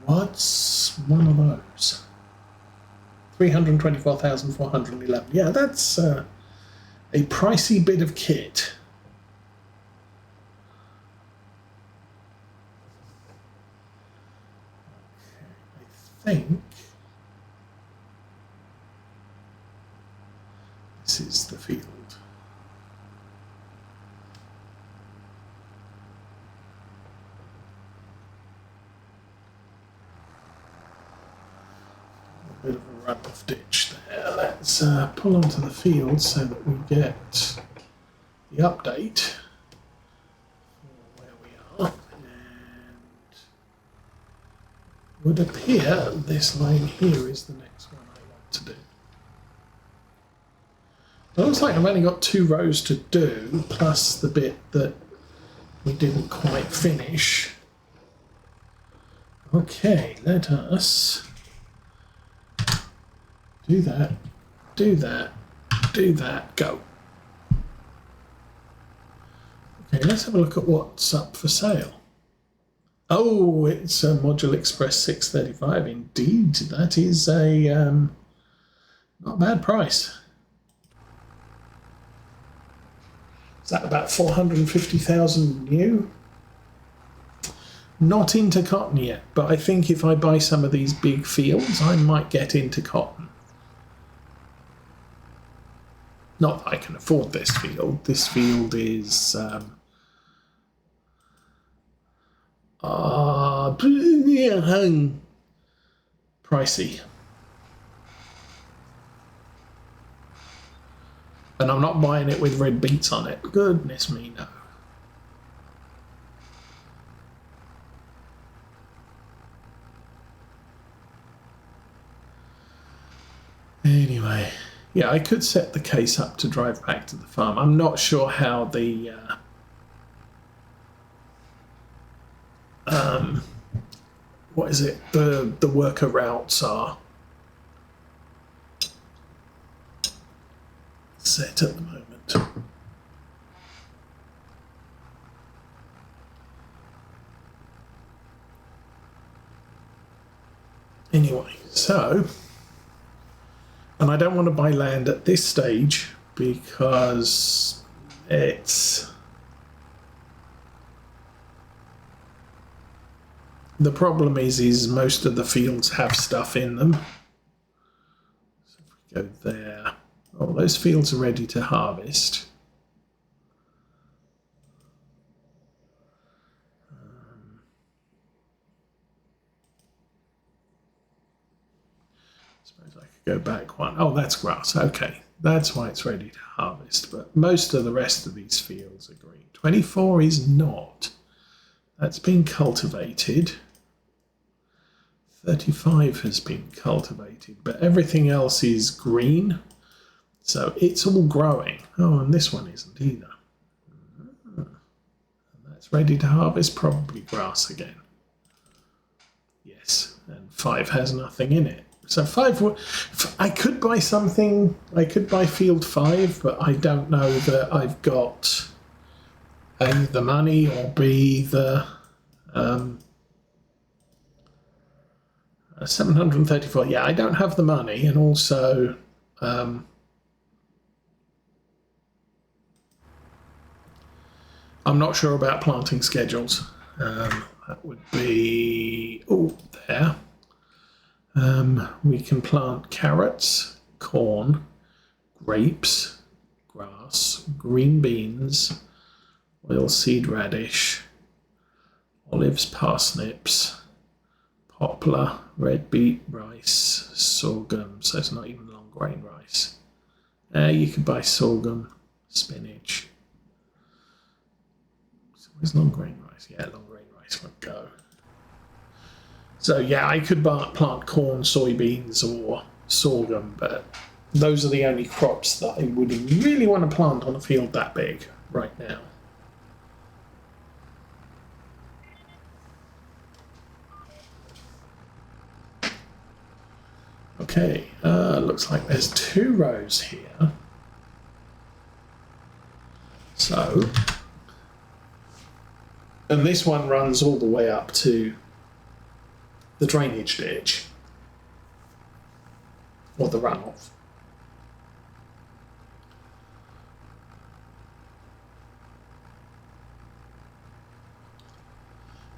What's one of those? 324,411. Yeah, that's a pricey bit of kit. Okay, I think this is the field. A bit of a run-off ditch there. Let's pull onto the field so that we get the update for where we are. And would appear this lane here is the next one I want to do. It looks like I've only got 2 rows to do, plus the bit that we didn't quite finish. Okay, let us do that, do that, do that, go. Okay, let's have a look at what's up for sale. Oh, it's a Module Express 635. Indeed, that is a not a bad price. Is that about 450,000 new? Not into cotton yet, but I think if I buy some of these big fields, I might get into cotton. Not that I can afford this field. This field is pricey. And I'm not buying it with red beets on it. Goodness me, no. Anyway, yeah, I could set the case up to drive back to the farm. I'm not sure how the what is it? The worker routes are set at the moment. Anyway, so, and I don't want to buy land at this stage because it's the problem is most of the fields have stuff in them. So if we go there, oh, those fields are ready to harvest. Suppose I could go back one. Oh, that's grass. Okay, that's why it's ready to harvest. But most of the rest of these fields are green. 24 is not. That's been cultivated. 35 has been cultivated, but everything else is green. So it's all growing. Oh, and this one isn't either. And that's ready to harvest, probably grass again. Yes, and 5 has nothing in it. So 5, I could buy something, I could buy field 5, but I don't know that I've got A, the money, or B, the 734. Yeah, I don't have the money, and also I'm not sure about planting schedules. That would be, oh, there. We can plant carrots, corn, grapes, grass, green beans, oilseed radish, olives, parsnips, poplar, red beet, rice, sorghum. So it's not even long grain rice. You could buy sorghum, spinach. So where's long grain rice? Yeah, long grain rice would go. So yeah, I could plant corn, soybeans, or sorghum, but those are the only crops that I would really want to plant on a field that big right now. Okay, looks like there's 2 rows here. So, and this one runs all the way up to the drainage ditch or the runoff.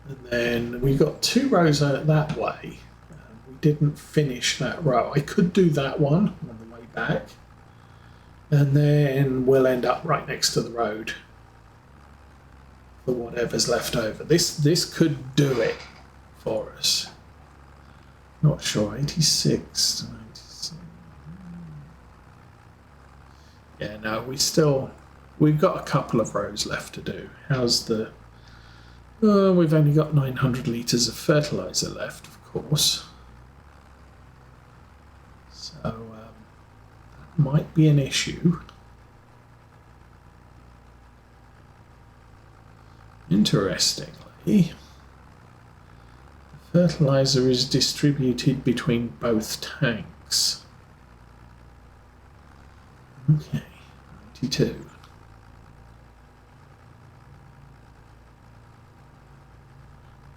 And then we got 2 rows that way. We didn't finish that row. I could do that one on the way back, and then we'll end up right next to the road for whatever's left over. This could do it for us. Not sure. 86 to 97. Yeah, no, we've got a couple of rows left to do. How's the... we've only got 900 litres of fertiliser left, of course. So that might be an issue. Interestingly, the fertiliser is distributed between both tanks. Okay, 92.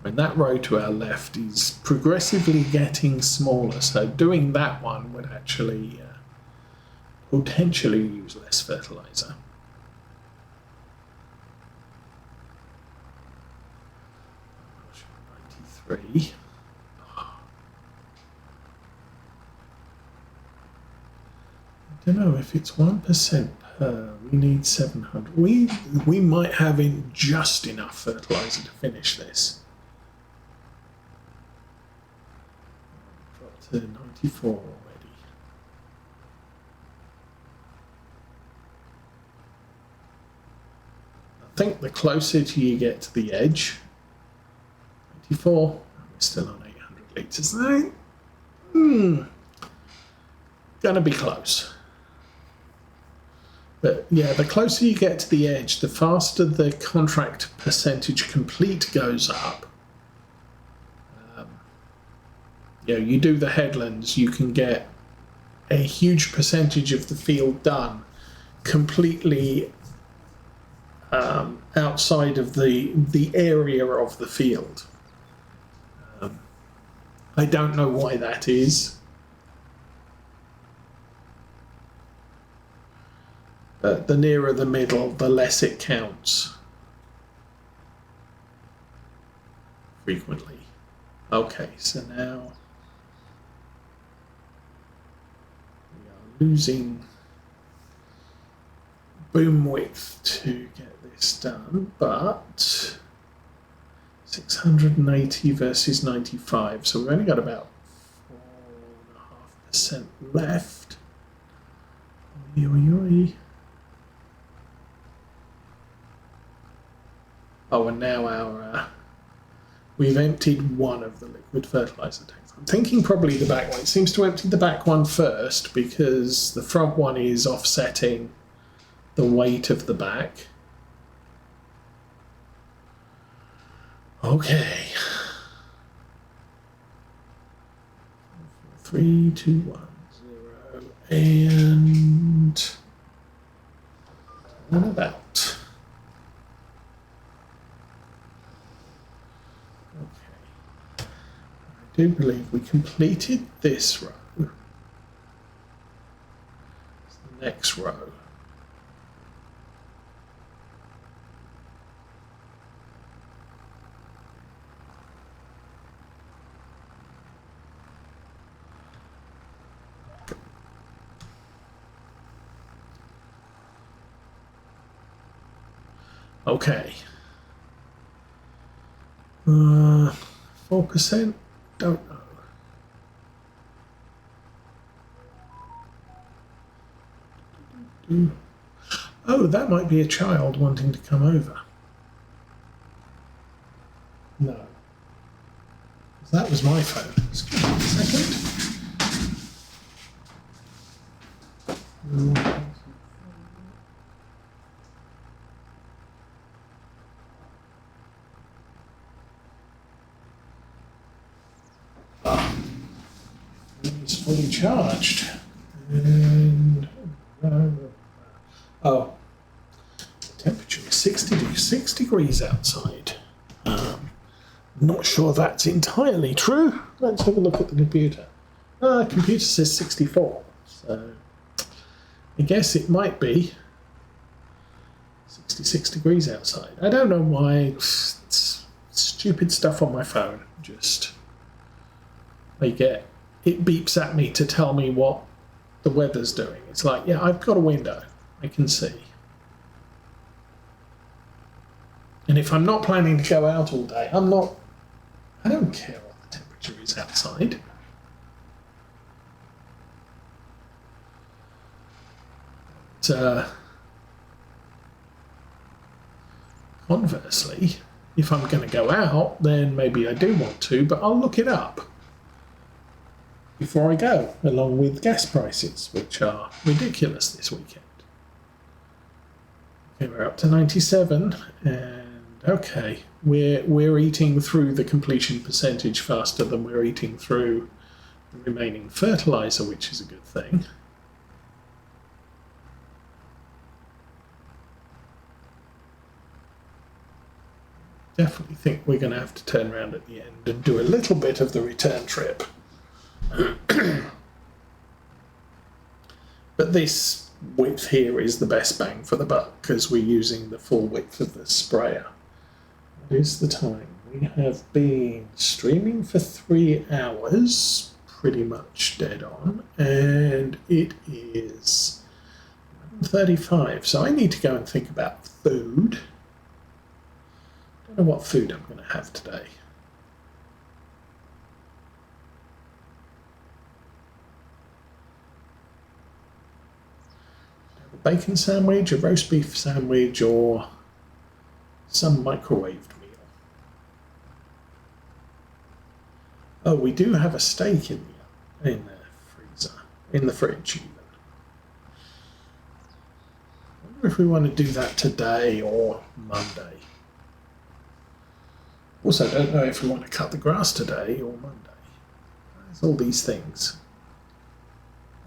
And that row to our left is progressively getting smaller, so doing that one would actually potentially use less fertiliser. I don't know if it's 1% per. We need 700. We might have just enough fertiliser to finish this. Dropped to 94 already. I think the closer you get to the edge, 94, we're still on 800 litres. Gonna be close. But yeah, the closer you get to the edge, the faster the contract percentage complete goes up. You do the headlands, you can get a huge percentage of the field done completely outside of the area of the field. I don't know why that is. But the nearer the middle, the less it counts. Frequently. Okay, so now we are losing boom width to get this done, but 680 versus 95, so we've only got about 4.5% left. Oi, oi, oi. Oh, and now we've emptied one of the liquid fertiliser tanks. I'm thinking probably the back one. It seems to empty the back one first because the front one is offsetting the weight of the back. Okay. 3, 2, 1, 0, and about. Okay. I do believe we completed this row. It's the next row. Okay. 4%? Don't know. Oh, that might be a child wanting to come over. No. That was my phone. Excuse me a second. It's fully charged. And the temperature is 6 degrees outside. Not sure that's entirely true. Let's have a look at the computer. Computer says 64, so I guess it might be 66 degrees outside. I don't know why. It's stupid stuff on my phone. Just it beeps at me to tell me what the weather's doing. It's like, yeah, I've got a window. I can see. And if I'm not planning to go out all day, I don't care what the temperature is outside. Conversely, if I'm going to go out, then maybe I do want to, but I'll look it up before I go, along with gas prices, which are ridiculous this weekend. Okay, we're up to 97, and okay, we're eating through the completion percentage faster than we're eating through the remaining fertilizer, which is a good thing. Definitely think we're going to have to turn around at the end and do a little bit of the return trip. But this width here is the best bang for the buck because we're using the full width of the sprayer. What is the time? We have been streaming for 3 hours, pretty much dead on, and it is 11:35. So I need to go and think about food. I don't know what food I'm going to have today. A bacon sandwich, a roast beef sandwich, or some microwaved meal. Oh, we do have a steak in the freezer, in the fridge even. I wonder if we want to do that today or Monday. Also, don't know if we want to cut the grass today or Monday. There's all these things.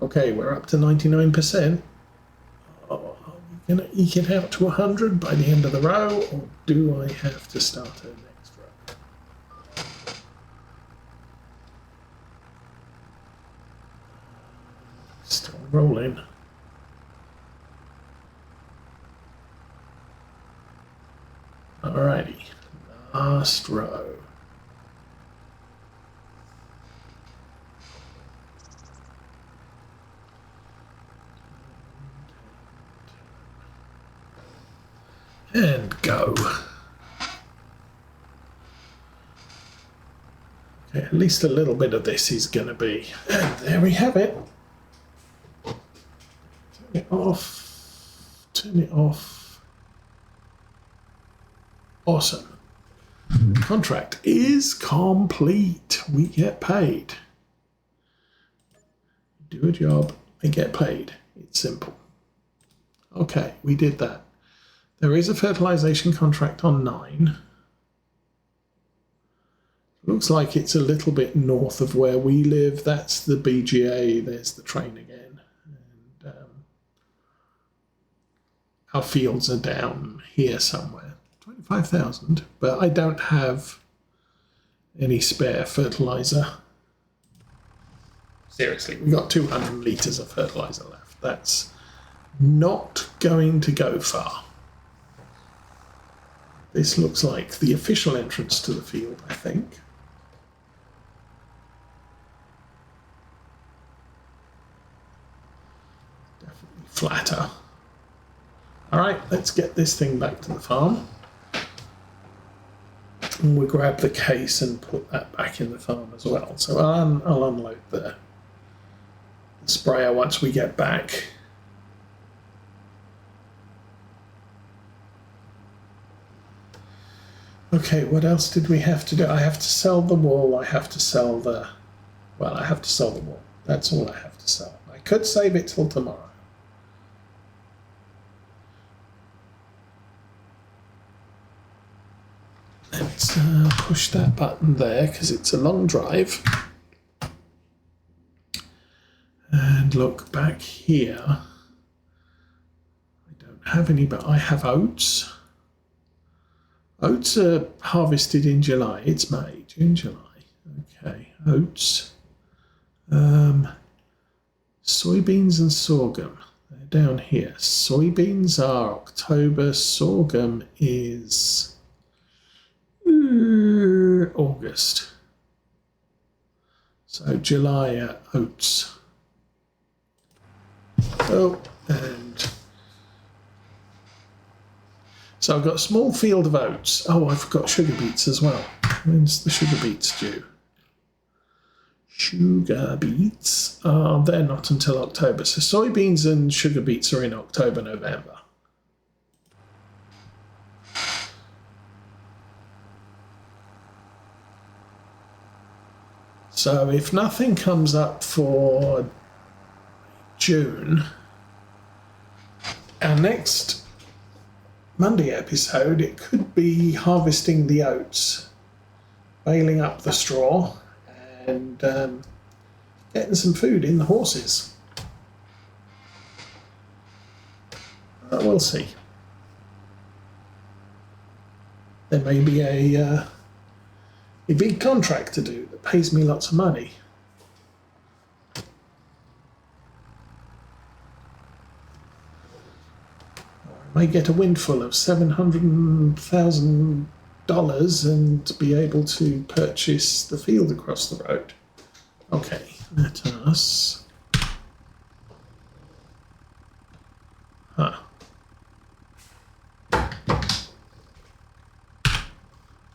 Okay, we're up to 99%. Are we going to eke it out to 100 by the end of the row, or do I have to start a next row? Still rolling. Alrighty. Last row. And go. Okay, at least a little bit of this is going to be. And there we have it. Turn it off. Turn it off. Awesome. Contract is complete. We get paid. Do a job and get paid. It's simple. Okay, we did that. There is a fertilization contract on 9. Looks like it's a little bit north of where we live. That's the BGA. There's the train again. And our fields are down here somewhere. 25,000, but I don't have any spare fertilizer. Seriously, we've got 200 litres of fertilizer left. That's not going to go far. This looks like the official entrance to the field, I think. Definitely flatter. All right, let's get this thing back to the farm. And we'll grab the case and put that back in the farm as well. So I'll unload the sprayer once we get back. Okay, what else did we have to do? I have to sell the wool. I have to sell the... Well, I have to sell the wool. That's all I have to sell. I could save it till tomorrow. Let's push that button there because it's a long drive. And look back here. I don't have any, but I have oats. Oats are harvested in July. It's May, June, July. Okay, oats. Soybeans and sorghum. They're down here. Soybeans are October. Sorghum is August. So July are oats. Oh, and so I've got a small field of oats. Oh, I've got sugar beets as well. When's the sugar beets due? Sugar beets, they're not until October. So soybeans and sugar beets are in October, November. So if nothing comes up for June, our next Monday episode, it could be harvesting the oats, baling up the straw, and getting some food in the horses. We'll see. There may be a big contract to do that pays me lots of money. I may get a windfall of $700,000 and be able to purchase the field across the road. Okay, let us.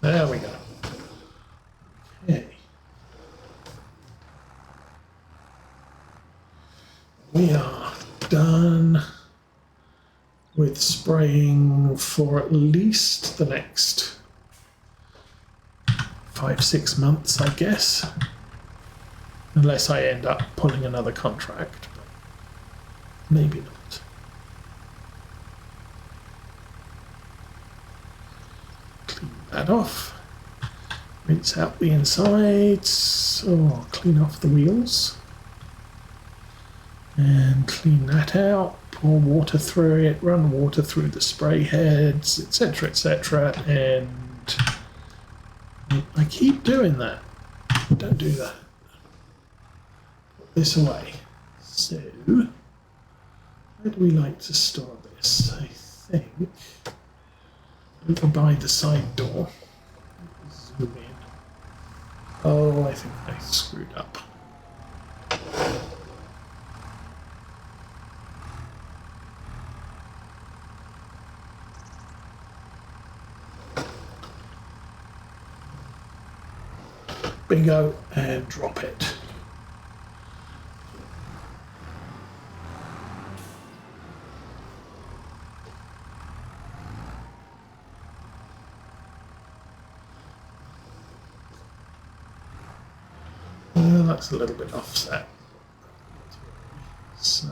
There we go. Okay. We are done with spraying for at least the next 5-6 months, I guess. Unless I end up pulling another contract. But maybe not. Clean that off. Rinse out the insides. Oh, clean off the wheels. And clean that out. Pour water through it. Run water through the spray heads, etc., etc. And I keep doing that. Don't do that. Put this away. So, where do we like to store this? I think over by the side door. Zoom in. Oh, I think I screwed up. Bingo, and drop it. Well, that's a little bit offset. So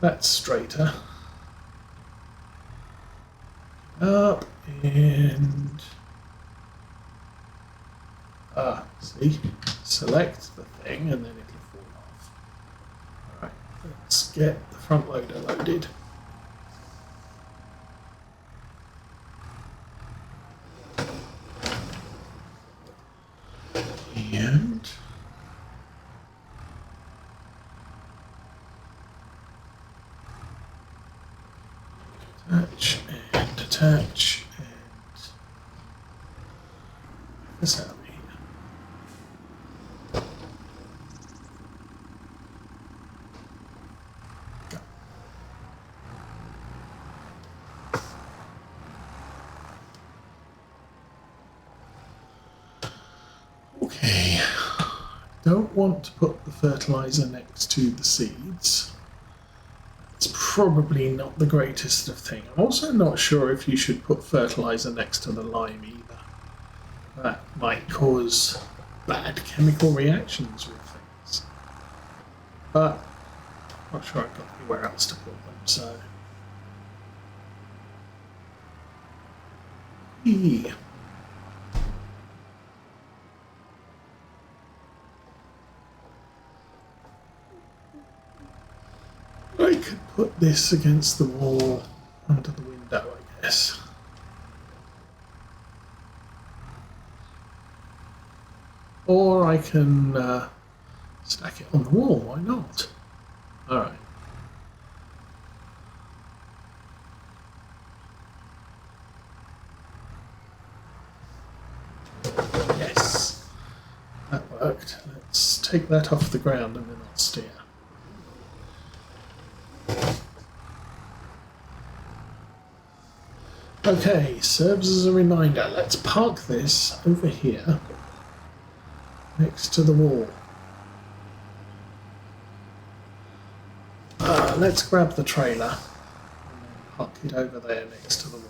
that's straighter. Up and see, select the thing and then it'll fall off. Alright, let's get the front loader loaded. And attach and attach and this out. Okay, don't want to put the fertilizer next to the seeds. It's probably not the greatest of things. I'm also not sure if you should put fertilizer next to the lime either. That might cause bad chemical reactions with things. But I'm not sure I've got anywhere else to put them, so. Yeah. I could put this against the wall under the window, I guess. or I can stack it on the wall. Why not? All right. Yes, that worked. Let's take that off the ground and then I'll steer. Okay, serves as a reminder. Let's park this over here next to the wall. Let's grab the trailer and then park it over there next to the wall.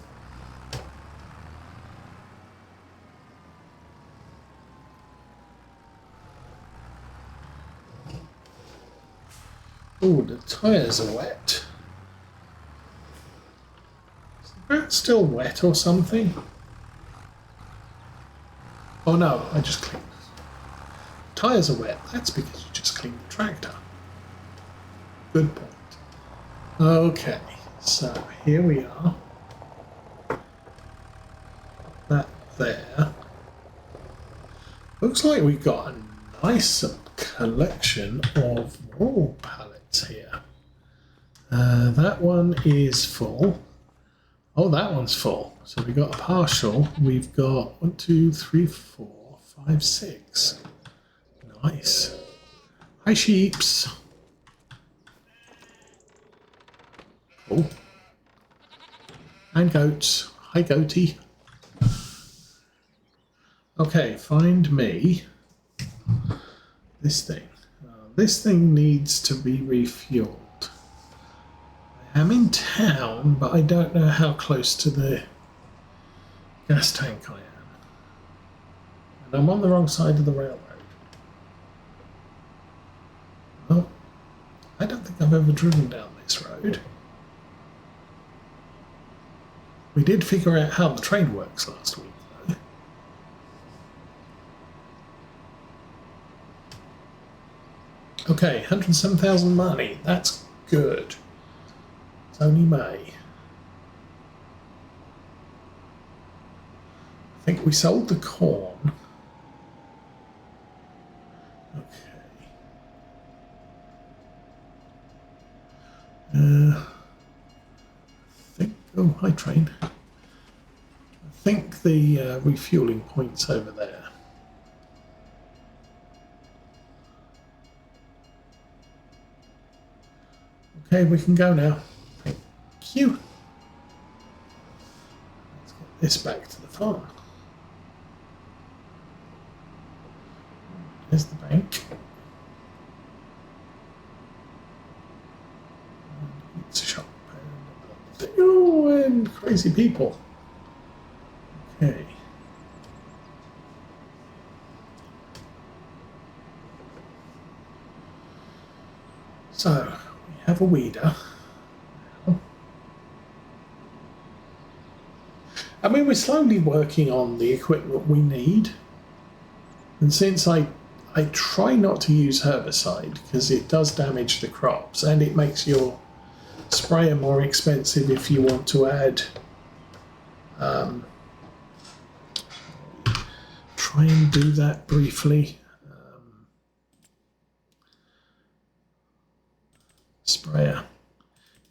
Oh, the tyres are wet. Is the ground still wet or something? Oh no, I just cleaned. Tyres are wet. That's because you just cleaned the tractor. Good point. Okay, so here we are. That there. Looks like we've got a nice collection of wall pallets here. That one is full. Oh, that one's full. So we've got a partial. We've got 1, 2, 3, 4, 5, 6. Nice. Hi, sheeps. Oh. And goats. Hi, goatie. Okay, find me this thing. This thing needs to be refueled. I am in town, but I don't know how close to the gas tank I am. And I'm on the wrong side of the railroad. Oh, I don't think I've ever driven down this road. We did figure out how the train works last week, though. Okay, 107,000 money. That's good. It's only May. I think we sold the corn. Okay. Oh, hi train. I think the refueling point's over there. Okay, we can go now. Thank you. Let's get this back to the farm. There's the bank. It's a shop. Oh, and crazy people. Okay. So, we have a weeder. I mean, we're slowly working on the equipment we need. And since I try not to use herbicide because it does damage the crops and it makes your sprayer more expensive if you want to add try and do that briefly. Sprayer.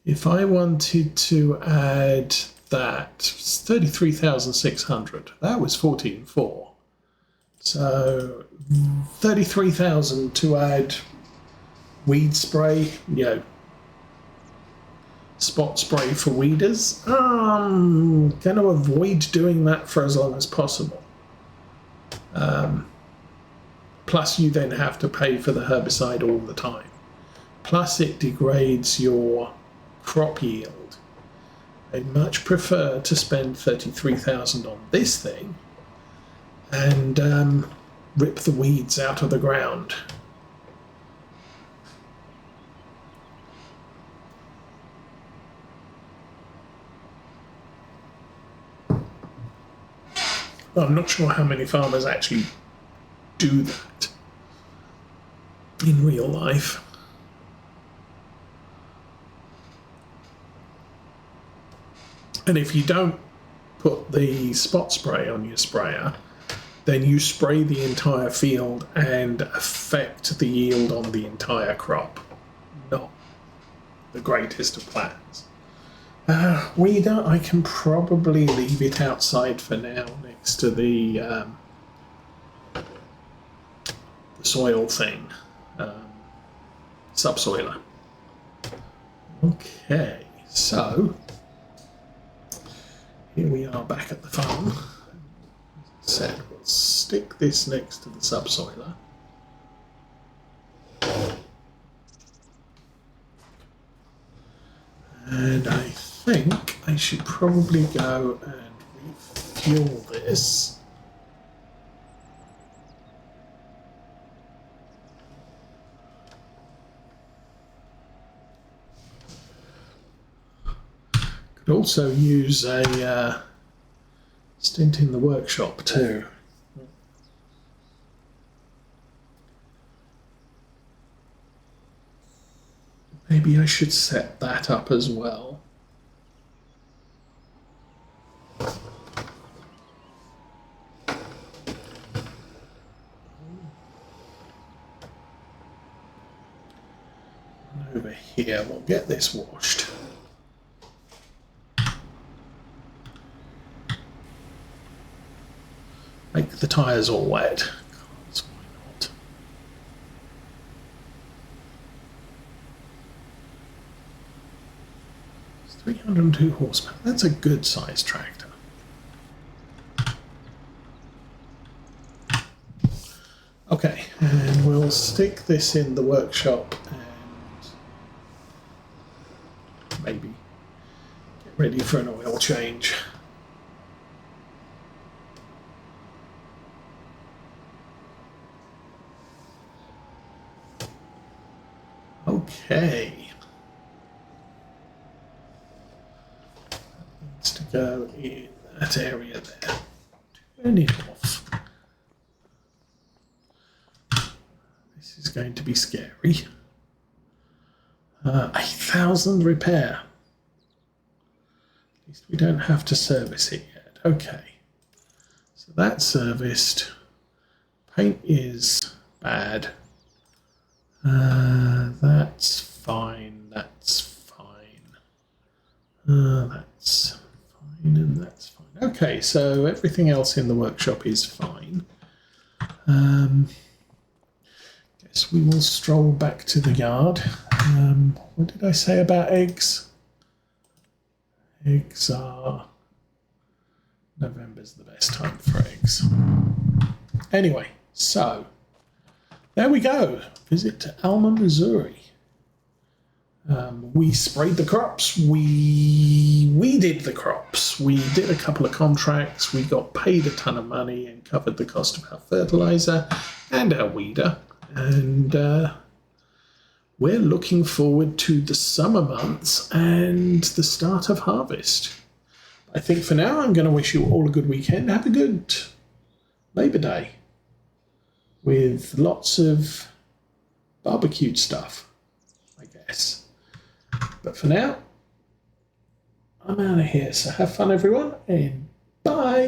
If I wanted to add that, it's 33,600. That was 14.4. So 33,000 to add weed spray, you know, spot spray for weeders. Going to avoid doing that for as long as possible. Plus you then have to pay for the herbicide all the time. Plus it degrades your crop yield. I'd much prefer to spend 33,000 on this thing and rip the weeds out of the ground. I'm not sure how many farmers actually do that in real life. And if you don't put the spot spray on your sprayer, then you spray the entire field and affect the yield on the entire crop. Not the greatest of plans. Weeder, I can probably leave it outside for now next to the soil thing, subsoiler. Okay, so here we are back at the farm. As I said, we'll stick this next to the subsoiler. And I think I should probably go and refuel this. Could also use a stint in the workshop too. Maybe I should set that up as well. And over here, we'll get this washed. Make the tyres all wet. God, why not? It's 302 horsepower. That's a good sized tractor. Okay, and we'll stick this in the workshop and maybe get ready for an oil change. Okay. That needs to go in that area there. Turn it off. This is going to be scary. 8,000 repair. At least we don't have to service it yet. Okay. So that's serviced. Paint is bad. That's fine, that's fine. That's fine, and that's fine. Okay, so everything else in the workshop is fine. Guess we will stroll back to the yard. What did I say about eggs? Eggs are... November's the best time for eggs. Anyway, so... there we go. Visit Alma, Missouri. We sprayed the crops. We weeded the crops. We did a couple of contracts. We got paid a ton of money and covered the cost of our fertilizer and our weeder. And we're looking forward to the summer months and the start of harvest. I think for now, I'm going to wish you all a good weekend. Have a good Labor Day, with lots of barbecued stuff, I guess. But for now, I'm out of here. So have fun, everyone, and bye.